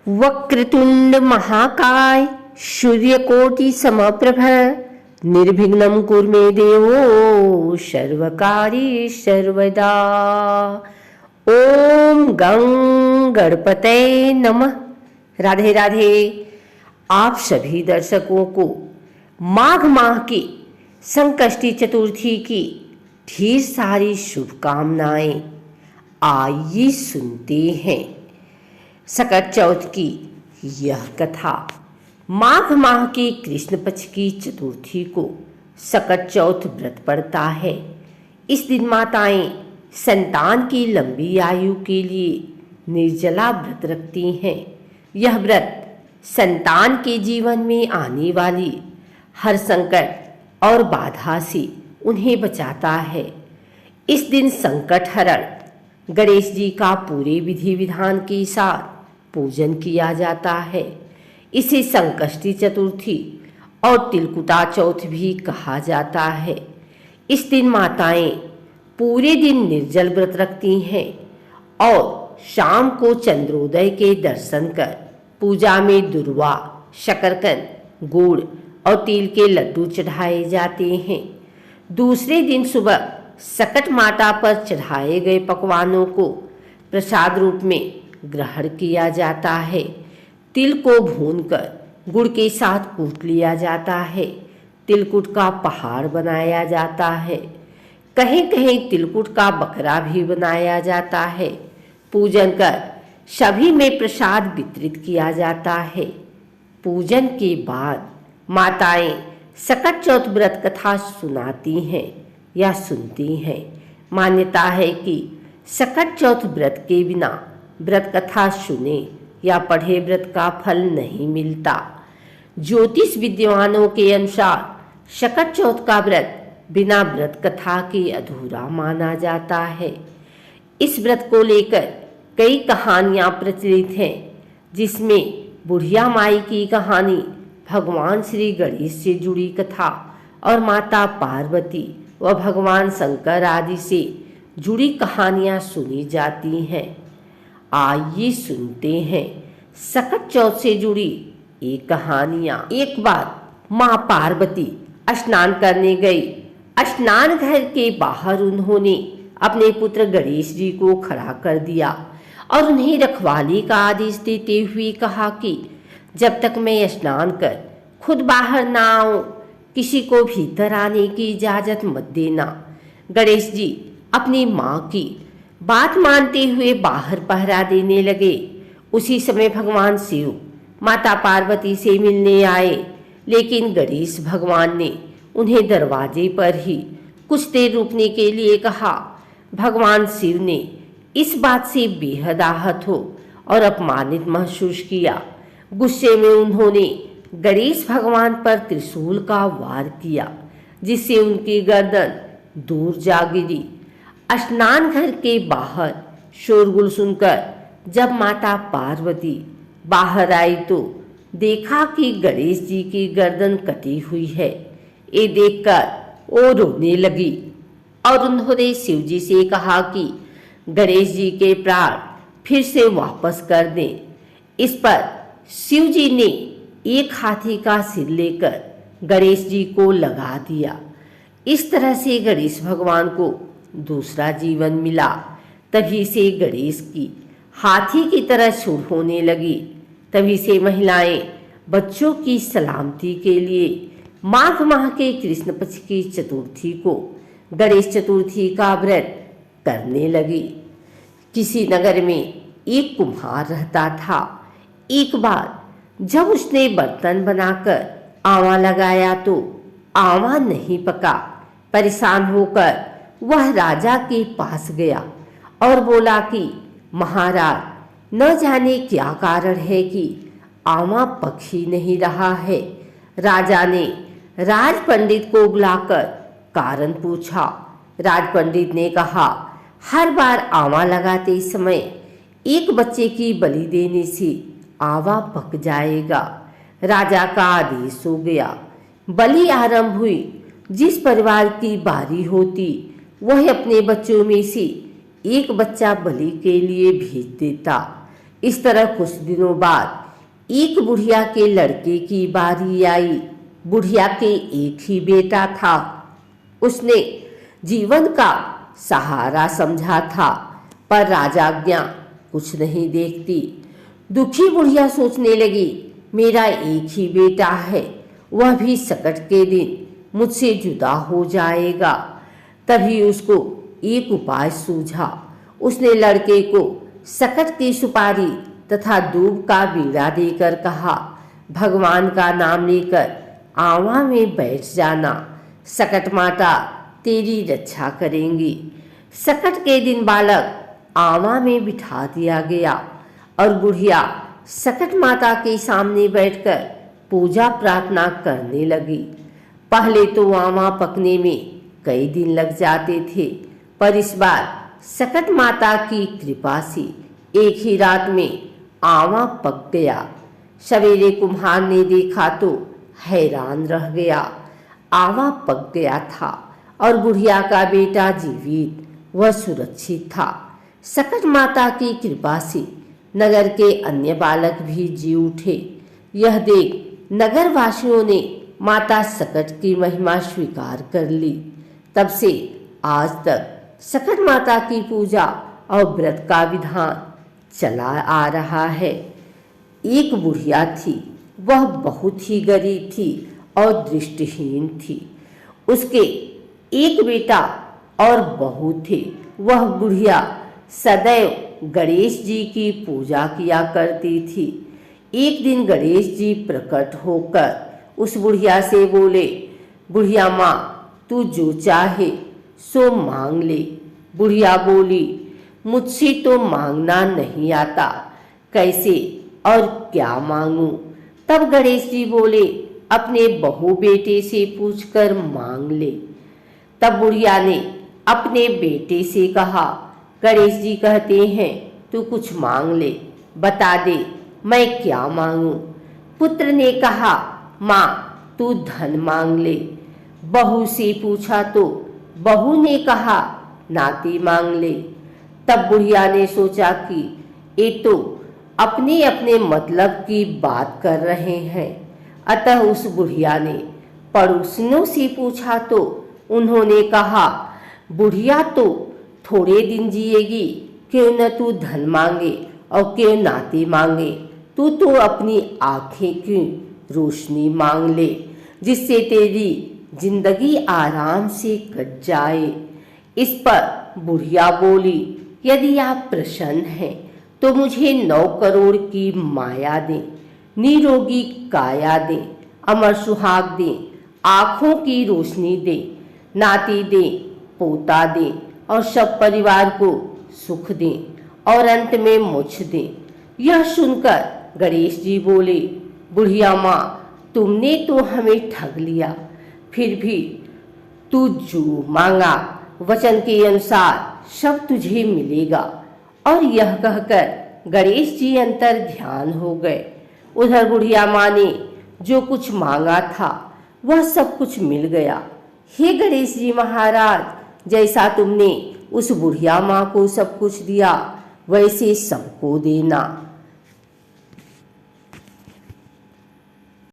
वक्रतुंड महाकाय सूर्यकोटि समप्रभ निर्विघ्नं कुरु मे देवो सर्वकारी सर्वदा। ओम गं गणपतये नमः। राधे राधे। आप सभी दर्शकों को माघ माह की संकष्टी चतुर्थी की ढेर सारी शुभकामनाएं। आइए सुनते हैं सकट चौथ की यह कथा। माघ माह के कृष्ण पक्ष की चतुर्थी को सकट चौथ व्रत पड़ता है। इस दिन माताएं संतान की लंबी आयु के लिए निर्जला व्रत रखती हैं। यह व्रत संतान के जीवन में आने वाली हर संकट और बाधा से उन्हें बचाता है। इस दिन संकट हरण गणेश जी का पूरे विधि विधान के साथ पूजन किया जाता है। इसे संकष्टी चतुर्थी और तिलकुटा चौथ भी कहा जाता है। इस दिन माताएं पूरे दिन निर्जल व्रत रखती हैं और शाम को चंद्रोदय के दर्शन कर पूजा में दुर्वा, शकरकंद, गुड़ और तिल के लड्डू चढ़ाए जाते हैं। दूसरे दिन सुबह सकट माता पर चढ़ाए गए पकवानों को प्रसाद रूप में ग्रहण किया जाता है। तिल को भूनकर गुड़ के साथ कूट लिया जाता है। तिलकुट का पहाड़ बनाया जाता है। कहीं कहीं तिलकुट का बकरा भी बनाया जाता है। पूजन कर सभी में प्रसाद वितरित किया जाता है। पूजन के बाद माताएं सकट चौथ व्रत कथा सुनाती हैं या सुनती हैं। मान्यता है कि सकट चौथ व्रत के बिना व्रत कथा सुने या पढ़े व्रत का फल नहीं मिलता। ज्योतिष विद्वानों के अनुसार सकट चौथ का व्रत बिना व्रत कथा के अधूरा माना जाता है। इस व्रत को लेकर कई कहानियां प्रचलित हैं, जिसमें बुढ़िया माई की कहानी, भगवान श्री गणेश से जुड़ी कथा और माता पार्वती व भगवान शंकर आदि से जुड़ी कहानियां सुनी जाती हैं। आइए सुनते हैं सकट चौथ से जुड़ी एक कहानियां। एक बार माँ पार्वती स्नान करने गई। स्नान घर के बाहर उन्होंने अपने पुत्र गणेश जी को खड़ा कर दिया और उन्हें रखवाली का आदेश देते हुए कहा कि जब तक मैं स्नान कर खुद बाहर ना आऊं, किसी को भीतर आने की इजाजत मत देना। गणेश जी अपनी माँ की बात मानते हुए बाहर पहरा देने लगे। उसी समय भगवान शिव माता पार्वती से मिलने आए, लेकिन गणेश भगवान ने उन्हें दरवाजे पर ही कुछ देर रुकने के लिए कहा। भगवान शिव ने इस बात से बेहद आहत हो और अपमानित महसूस किया। गुस्से में उन्होंने गणेश भगवान पर त्रिशूल का वार किया, जिससे उनकी गर्दन दूर जा गिरी। स्नान घर के बाहर शोरगुल सुनकर जब माता पार्वती बाहर आई तो देखा कि गणेश जी की गर्दन कटी हुई है। ये देखकर वो रोने लगी और उन्होंने शिव जी से कहा कि गणेश जी के प्राण फिर से वापस कर दें। इस पर शिव जी ने एक हाथी का सिर लेकर गणेश जी को लगा दिया। इस तरह से गणेश भगवान को दूसरा जीवन मिला। तभी से गणेश की हाथी की तरह सूढ़ होने लगी। तभी से महिलाएं बच्चों की सलामती के लिए माघ माह के कृष्ण पक्ष की चतुर्थी को गणेश चतुर्थी का व्रत करने लगी। किसी नगर में एक कुम्हार रहता था। एक बार जब उसने बर्तन बनाकर आवा लगाया तो आवा नहीं पका। परेशान होकर वह राजा के पास गया और बोला कि महाराज, न जाने क्या कारण है कि आवा पक ही नहीं रहा है। राजा ने राज पंडित को बुलाकर कारण पूछा। राज पंडित ने कहा, हर बार आवा लगाते समय एक बच्चे की बलि देने से आवा पक जाएगा। राजा का आदेश हो गया। बलि आरंभ हुई। जिस परिवार की बारी होती वह अपने बच्चों में से एक बच्चा बलि के लिए भेज देता। इस तरह कुछ दिनों बाद एक बुढ़िया के लड़के की बारी आई। बुढ़िया के एक ही बेटा था। उसने जीवन का सहारा समझा था, पर राजाज्ञा कुछ नहीं देखती। दुखी बुढ़िया सोचने लगी, मेरा एक ही बेटा है, वह भी संकट के दिन मुझसे जुदा हो जाएगा। तभी उसको एक उपाय सूझा। उसने लड़के को सकट की सुपारी तथा दूब का बीड़ा देकर कहा, भगवान का नाम लेकर आंवा में बैठ जाना, सकट माता तेरी रक्षा करेंगी। सकट के दिन बालक आंवा में बिठा दिया गया और बुढ़िया सकट माता के सामने बैठकर पूजा प्रार्थना करने लगी। पहले तो आंवा पकने में कई दिन लग जाते थे, पर इस बार सकट माता की कृपा से एक ही रात में आंवा पक गया। सवेरे कुम्हार ने देखा तो हैरान रह गया। आंवा पक गया था और बुढ़िया का बेटा जीवित व सुरक्षित था। सकट माता की कृपा से नगर के अन्य बालक भी जी उठे। यह देख नगर वासियों ने माता सकट की महिमा स्वीकार कर ली। तब से आज तक सकट माता की पूजा और व्रत का विधान चला आ रहा है। एक बुढ़िया थी, वह बहुत ही गरीब थी और दृष्टिहीन थी। उसके एक बेटा और बहू थे। वह बुढ़िया सदैव गणेश जी की पूजा किया करती थी। एक दिन गणेश जी प्रकट होकर उस बुढ़िया से बोले, बुढ़िया माँ, तू जो चाहे सो मांग ले। बुढ़िया बोली, मुझसे तो मांगना नहीं आता, कैसे और क्या मांगू। तब गणेश जी बोले, अपने बहू बेटे से पूछकर मांग ले। तब बुढ़िया ने अपने बेटे से कहा, गणेश जी कहते हैं तू कुछ मांग ले, बता दे मैं क्या मांगू। पुत्र ने कहा, माँ तू धन मांग ले। बहू से पूछा तो बहू ने कहा, नाती मांग ले। तब बुढ़िया ने सोचा कि ये तो अपने अपने मतलब की बात कर रहे हैं। अतः उस बुढ़िया ने पड़ोसियों से पूछा तो उन्होंने कहा, बुढ़िया तो थोड़े दिन जिएगी, क्यों न तू धन मांगे और क्यों नाती मांगे, तू तो अपनी आंखें की रोशनी मांग ले, जिससे तेरी जिंदगी आराम से कट जाए। इस पर बुढ़िया बोली, यदि आप प्रसन्न हैं तो मुझे 9 करोड़ की माया दें, निरोगी काया दें, अमर सुहाग दें, आँखों की रोशनी दें, नाती दें, पोता दें और सब परिवार को सुख दें और अंत में मोक्ष दें। यह सुनकर गणेश जी बोले, बुढ़िया माँ, तुमने तो हमें ठग लिया, फिर भी तू जो मांगा वचन के अनुसार सब तुझे मिलेगा। और यह कहकर गणेश जी अंतर ध्यान हो गए। उधर बुढ़िया माँ ने जो कुछ मांगा था वह सब कुछ मिल गया। हे गणेश जी महाराज, जैसा तुमने उस बुढ़िया माँ को सब कुछ दिया वैसे सबको देना।